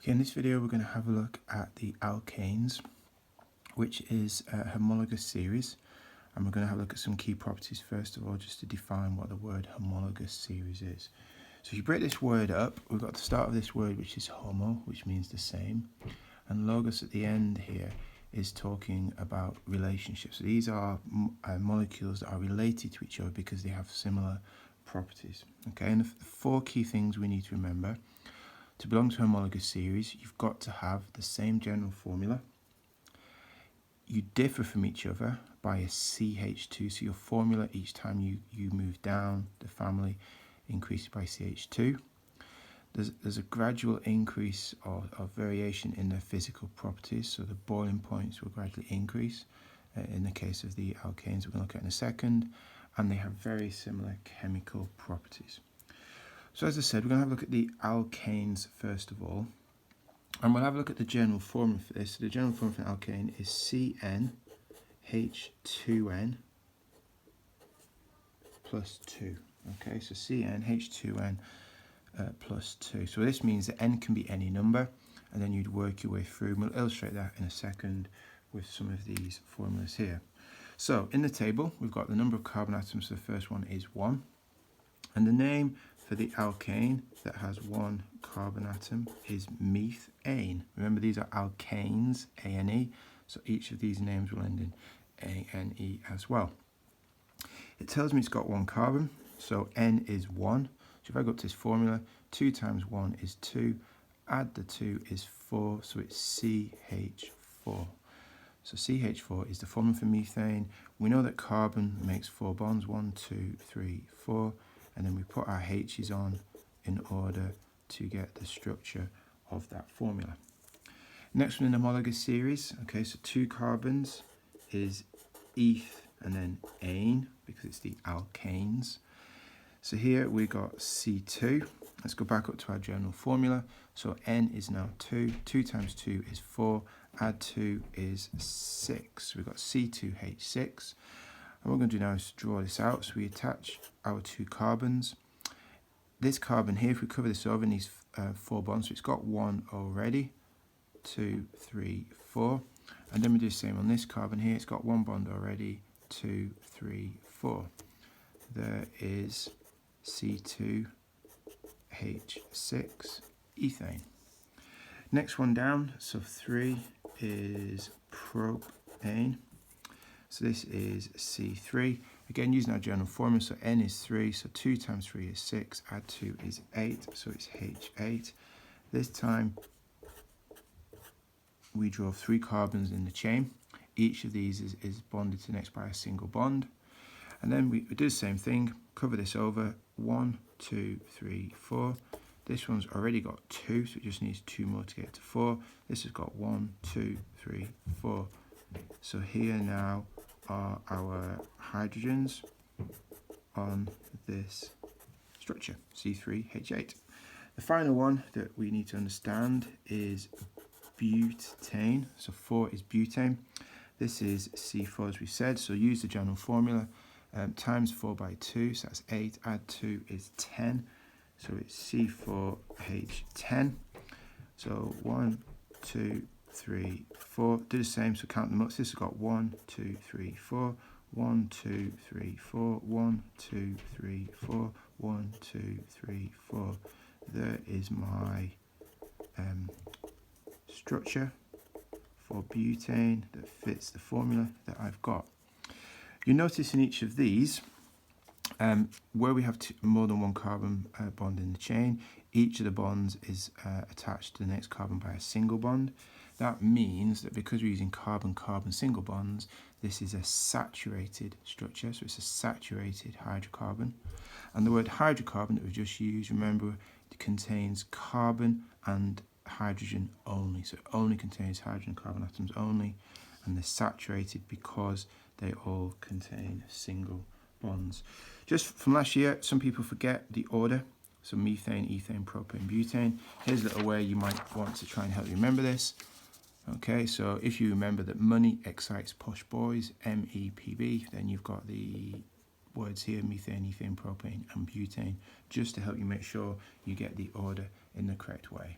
Okay, in this video we're going to have a look at the alkanes, which is a homologous series, and we're going to have a look at some key properties first of all, just to define what the word homologous series is. So if you break this word up, we've got the start of this word, which is homo, which means the same, and logos at the end here is talking about relationships. So these are molecules that are related to each other because they have similar properties. Okay, and the four key things we need to remember: to belong to a homologous series, you've got to have the same general formula. You differ from each other by a CH2, so your formula each time you move down the family increases by CH2. There's a gradual increase of variation in their physical properties, so the boiling points will gradually increase in the case of the alkanes we're going to look at in a second, and they have very similar chemical properties. So as I said, we're going to have a look at the alkanes first of all, and we'll have a look at the general formula for this. So the general formula for an alkane is CnH2n plus 2. Okay, so CnH2n plus 2. So this means that n can be any number, and then you'd work your way through. We'll illustrate that in a second with some of these formulas here. So in the table, we've got the number of carbon atoms. So the first one is 1. And the name for the alkane that has one carbon atom is methane. Remember, these are alkanes, A-N-E, so each of these names will end in A-N-E as well. It tells me it's got one carbon, so N is 1. So if I go up to this formula, 2 times 1 is 2, add the 2 is 4, so it's CH4. So CH4 is the formula for methane. We know that carbon makes 4 bonds, 1, 2, 3, 4, and then we put our H's on in order to get the structure of that formula. Next one in the homologous series, okay, so 2 carbons is eth and then ane, because it's the alkanes. So here we got C2. Let's go back up to our general formula. So N is now 2. 2 times 2 is 4. Add 2 is 6. We've got C2H6. And what we're going to do now is draw this out. So we attach our 2 carbons. This carbon here, if we cover this over in these 4 bonds, so it's got 1 already. 2, 3, 4. And then we do the same on this carbon here. It's got 1 bond already. 2, 3, 4. There is C2H6 ethane. Next one down, so 3 is propane. So this is C3. Again, using our general formula, so N is 3, so 2 times 3 is 6, add 2 is 8, so it's H8. This time we draw 3 carbons in the chain. Each of these is bonded to the next by a single bond. And then we do the same thing, cover this over, 1, 2, 3, 4. This one's already got 2, so it just needs 2 more to get to 4. This has got 1, 2, 3, 4. So here now are our hydrogens on this structure, C3H8. The final one that we need to understand is butane. So 4 is butane. This is C4 as we said, so use the general formula. Times 4 by 2, so that's 8, add 2 is 10, so it's C4H10. So 1, 2, 3, 4, do the same, so count them up. So this has got 1, 2, 3, 4, 1, 2, 3, 4, 1, 2, 3, 4, 1, 2, 3, 4. There is my structure for butane that fits the formula that I've got. You notice in each of these, where we have more than one carbon bond in the chain, each of the bonds is attached to the next carbon by a single bond. That means that because we're using carbon-carbon single bonds, this is a saturated structure, so it's a saturated hydrocarbon. And the word hydrocarbon that we've just used, remember, it contains carbon and hydrogen only, so it only contains hydrogen carbon atoms only, and they're saturated because they all contain single bonds. Just from last year, some people forget the order, so methane, ethane, propane, butane. Here's a little way you might want to try and help you remember this. Okay, so if you remember that money excites posh boys, MEPB, then you've got the words here, methane, ethane, propane, and butane, just to help you make sure you get the order in the correct way.